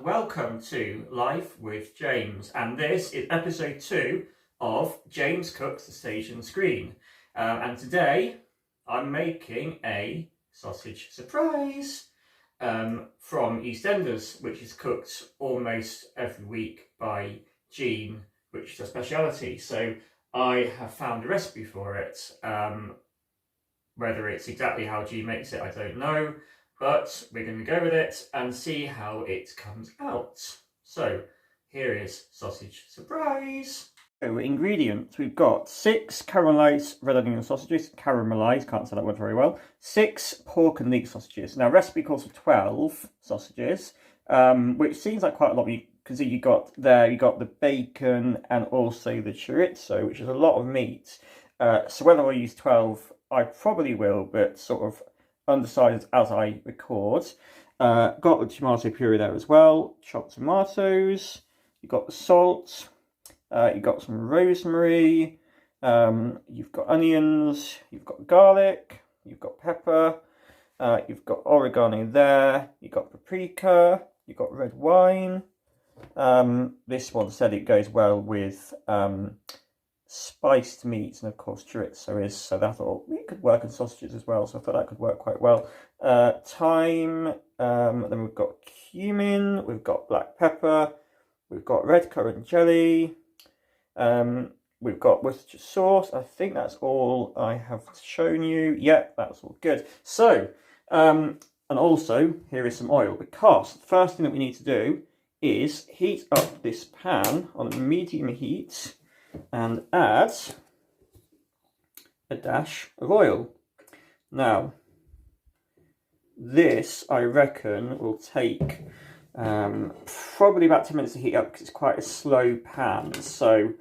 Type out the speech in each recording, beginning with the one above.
welcome to Life with James, and this is episode 2 of James Cooks the Stage and Screen. And today I'm making a sausage surprise from Eastenders, which is cooked almost every week by Jean, which is a speciality. So I have found a recipe for it. Whether it's exactly how Jean makes it, I don't know. But we're going to go with it and see how it comes out. So here is sausage surprise. So ingredients, we've got 6 caramelised red onion sausages, caramelised, can't say that word very well, 6 pork and leek sausages. Now recipe calls for 12 sausages, which seems like quite a lot. You can see you got the bacon and also the chorizo, which is a lot of meat. So whether I use 12, I probably will, but sort of undecided as I record. Got the tomato puree there as well, chopped tomatoes, you've got the salt, you've got some rosemary, you've got onions, you've got garlic, you've got pepper, you've got oregano there, you've got paprika, you've got red wine. This one said it goes well with spiced meats, and of course chorizo is, so that thought it could work in sausages as well, so I thought that could work quite well. Thyme, then we've got cumin, we've got black pepper, we've got red currant jelly, we've got Worcestershire sauce. I think that's all I have shown you. Yep, that's all good. So, and also here is some oil, because the first thing that we need to do is heat up this pan on a medium heat and add a dash of oil. Now, this I reckon will take probably about 10 minutes to heat up, because it's quite a slow pan. So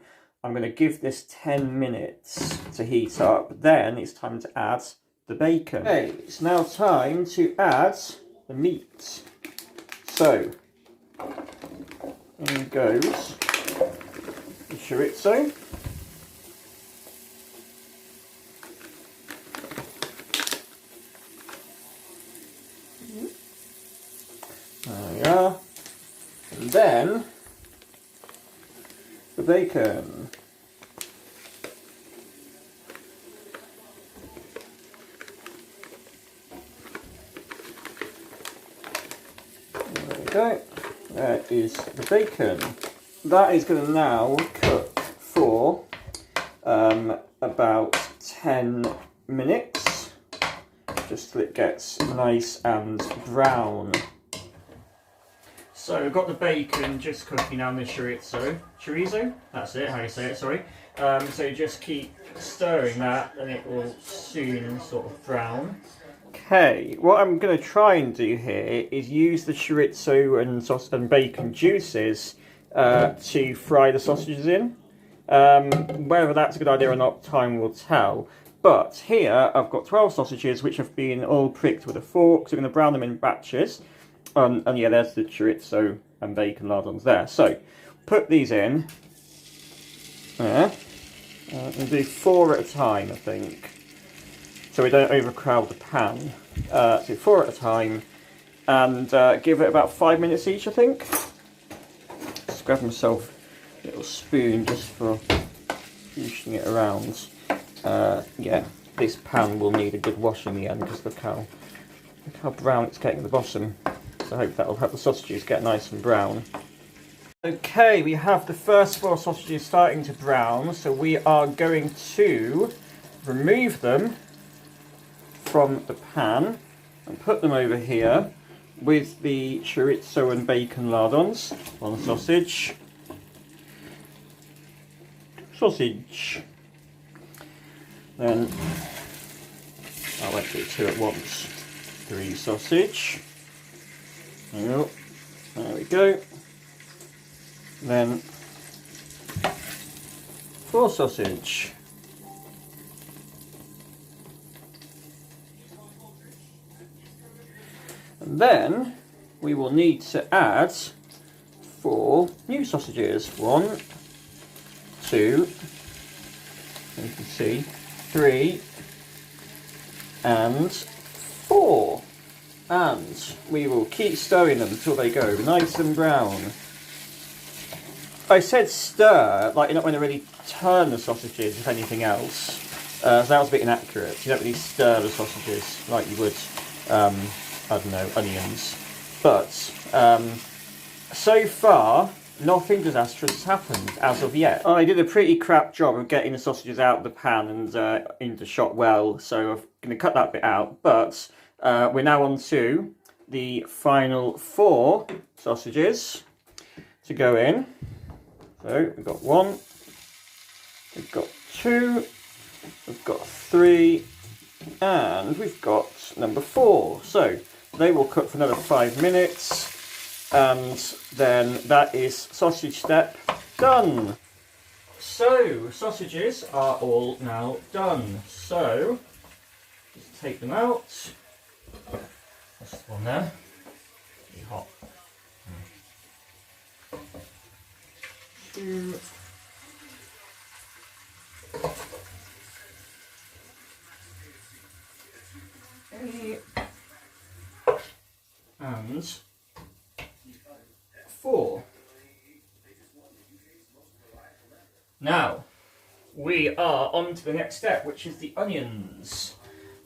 I'm going to give this 10 minutes to heat up. Then it's time to add the bacon. Okay, it's now time to add the meat. So in goes the chorizo. There we are. And then the bacon. There we go. There is the bacon. That is going to now cook for about 10 minutes, just till it gets nice and brown. So we've got the bacon just cooking down the chorizo, that's it, how you say it, sorry. So just keep stirring that and it will soon sort of brown. Okay, what I'm going to try and do here is use the chorizo and bacon juices to fry the sausages in. Whether that's a good idea or not, time will tell. But here I've got 12 sausages which have been all pricked with a fork, so I'm going to brown them in batches. And yeah, there's the chorizo and bacon lardons there. So put these in there, and do 4 at a time, I think, so we don't overcrowd the pan. So 4 at a time, and give it about 5 minutes each, I think. Just grab myself a little spoon just for pushing it around. Yeah, this pan will need a good wash in the end, because look how brown it's getting at the bottom. So I hope that will help the sausages get nice and brown. Okay, we have the first 4 sausages starting to brown, so we are going to remove them from the pan and put them over here with the chorizo and bacon lardons on the sausage. Then I won't do 2 at once. 3 sausage. There we go. Then 4 sausage. And then we will need to add 4 new sausages. 1, 2, you can see, 3, and 4. And we will keep stirring them until they go nice and brown. I said stir, like you're not going to really turn the sausages, if anything else. So that was a bit inaccurate. You don't really stir the sausages like you would, I don't know, onions. But so far, nothing disastrous has happened as of yet. I did a pretty crap job of getting the sausages out of the pan and into shot well, so I'm going to cut that bit out. But we're now on to the final 4 sausages to go in. So we've got 1, we've got 2, we've got 3, and we've got number 4. So they will cook for another 5 minutes, and then that is sausage step done. So sausages are all now done. So just take them out. That's the one there. Pretty hot. 2. And 4. Now, we are on to the next step, which is the onions.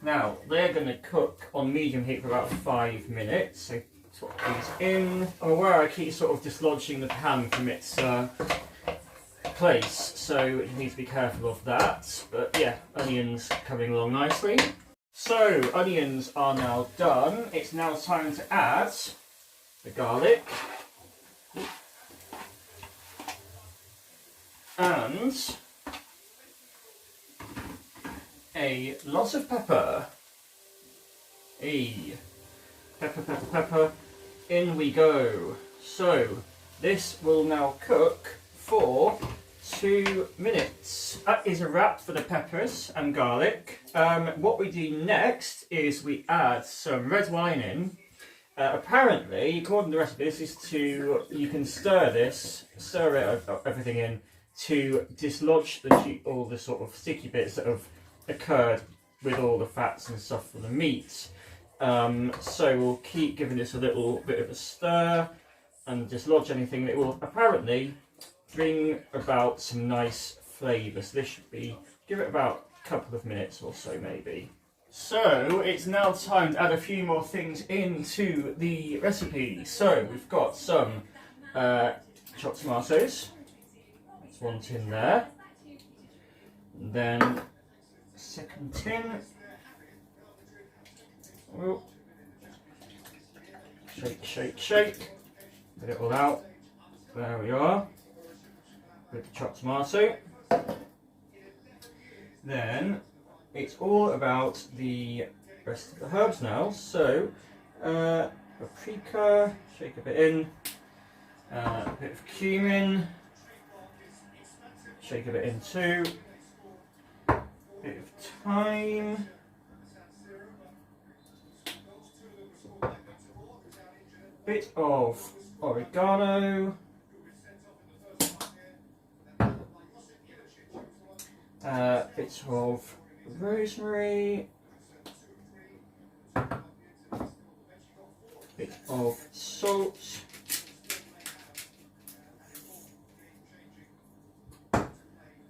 Now, they're going to cook on medium heat for about 5 minutes. So, swap these in. I'm aware I keep sort of dislodging the pan from its place, so you need to be careful of that. But yeah, onions coming along nicely. So, onions are now done. It's now time to add the garlic. And a lot of pepper. Pepper, pepper, pepper. In we go. So, this will now cook for 2 minutes. That is a wrap for the peppers and garlic. What we do next is we add some red wine in. Apparently, according to the recipe, this is to, you can stir everything in to dislodge all the sort of sticky bits that have occurred with all the fats and stuff from the meat. So we'll keep giving this a little bit of a stir and dislodge anything that will apparently bring about some nice flavour. So this should be, give it about a couple of minutes or so maybe. So it's now time to add a few more things into the recipe. So we've got some chopped tomatoes. That's 1 tin there. And then second tin. Oh. Shake, shake, shake. Get it all out. There we are. With the chopped tomato. Then it's all about the rest of the herbs now. So paprika, shake a bit in. A bit of cumin, shake a bit in too. Bit of thyme. Bit of oregano. Bit of rosemary. Bit of salt.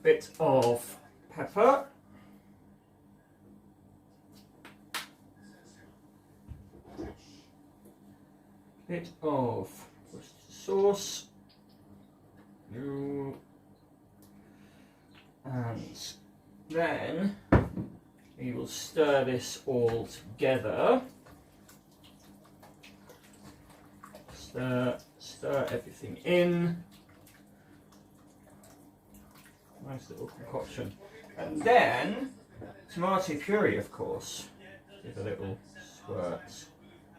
Bit of pepper. Bit of Worcestershire sauce. And then we will stir this all together. Stir everything in. Nice little concoction. And then tomato puree, of course. Give a little squirt.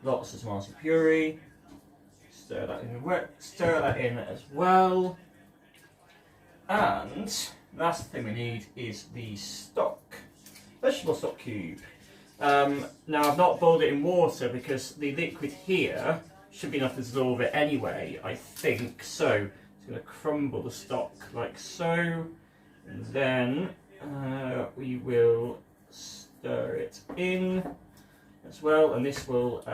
Lots of tomato puree. Stir that in as well. And last thing we need is the stock. Vegetable stock cube. Now I've not boiled it in water because the liquid here should be enough to dissolve it anyway, I think. So it's going to crumble the stock like so. And then we will stir it in as well, and this will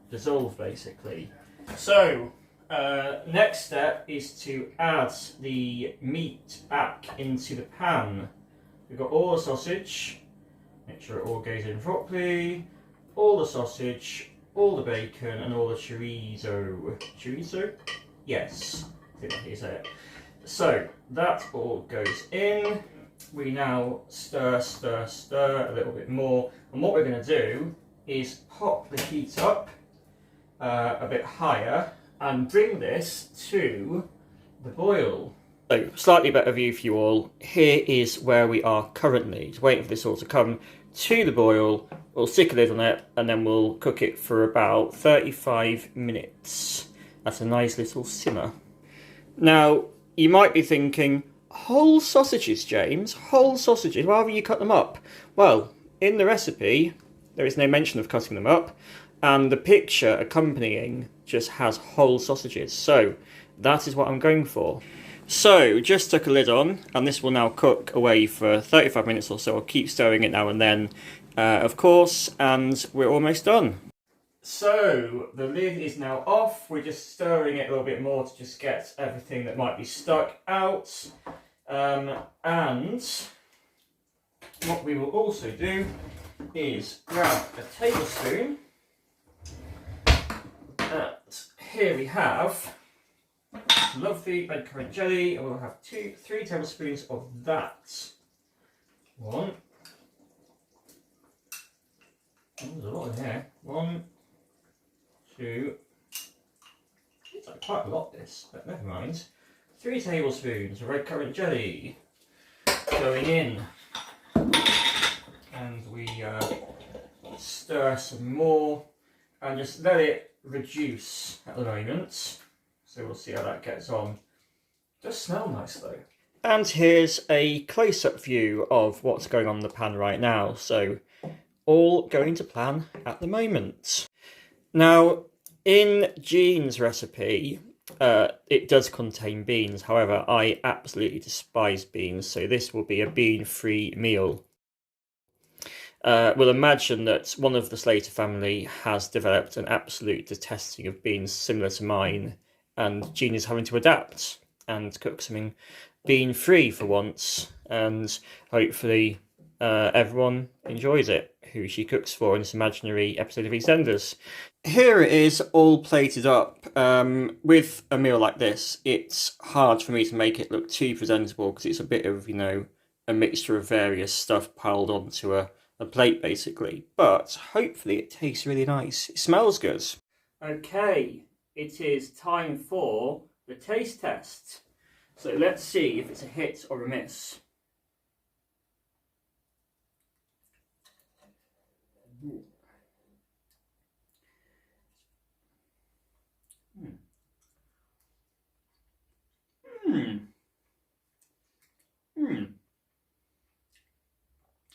dissolve basically. So next step is to add the meat back into the pan. We've got all the sausage, make sure it all goes in properly, all the sausage, all the bacon, and all the chorizo. Chorizo? Yes, I think that's how you say it. So that all goes in. We now stir a little bit more, and what we're going to do is pop the heat up a bit higher and bring this to the boil. So, slightly better view for you all. Here is where we are currently. Just waiting for this all to come to the boil. We'll stick a lid on it and then we'll cook it for about 35 minutes. That's a nice little simmer. Now, you might be thinking, whole sausages, James? Whole sausages? Why haven't you cut them up? Well, in the recipe, there is no mention of cutting them up, and the picture accompanying just has whole sausages. So, that is what I'm going for. So, just stuck a lid on, and this will now cook away for 35 minutes or so. I'll keep stirring it now and then, of course, and we're almost done. So, the lid is now off. We're just stirring it a little bit more to just get everything that might be stuck out. And what we will also do is grab a tablespoon, and here we have lovely red currant jelly, and we'll have 3 tablespoons of that. One. Oh, there's a lot in here. 1, 2. It's like quite a lot this, but never mind. 3 tablespoons of red currant jelly going in. And we stir some more and just let it reduce at the moment. So we'll see how that gets on. Does smell nice though. And here's a close-up view of what's going on in the pan right now. So all going to plan at the moment. Now, in Jean's recipe, it does contain beans. However, I absolutely despise beans, so this will be a bean-free meal. We'll imagine that one of the Slater family has developed an absolute detesting of beans similar to mine, and Jean is having to adapt and cook something bean-free for once, and hopefully everyone enjoys it, who she cooks for in this imaginary episode of Eastenders. Here it is, all plated up. With a meal like this, it's hard for me to make it look too presentable because it's a bit of, a mixture of various stuff piled onto a plate, basically. But hopefully it tastes really nice. It smells good. Okay, it is time for the taste test. So let's see if it's a hit or a miss.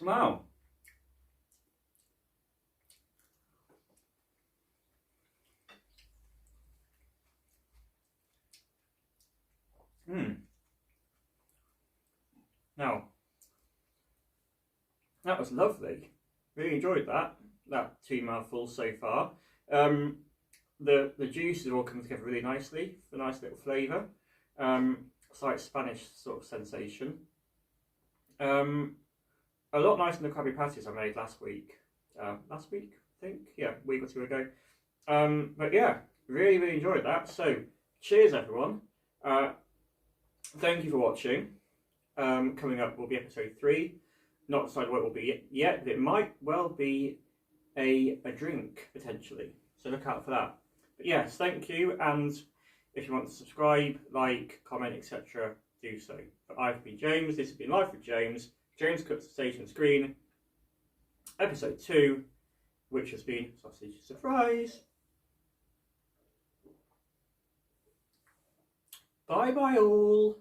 Wow. Now, that was lovely. Really enjoyed that 2 mouthfuls so far. The juices all come together really nicely. A nice little flavour. Slight Spanish sort of sensation. A lot nicer than the Krabby Patties I made last week. I think? Yeah, a week or 2 ago. But yeah, really, really enjoyed that. So, cheers everyone. Thank you for watching. Coming up will be episode 3. Not decided what it will be yet, but it might well be a drink, potentially. So look out for that. But yes, thank you, and if you want to subscribe, like, comment, etc., do so. But I've been James, this has been Life with James. James Cooks the Stage and Screen, episode 2, which has been Sausage Surprise. Bye bye all.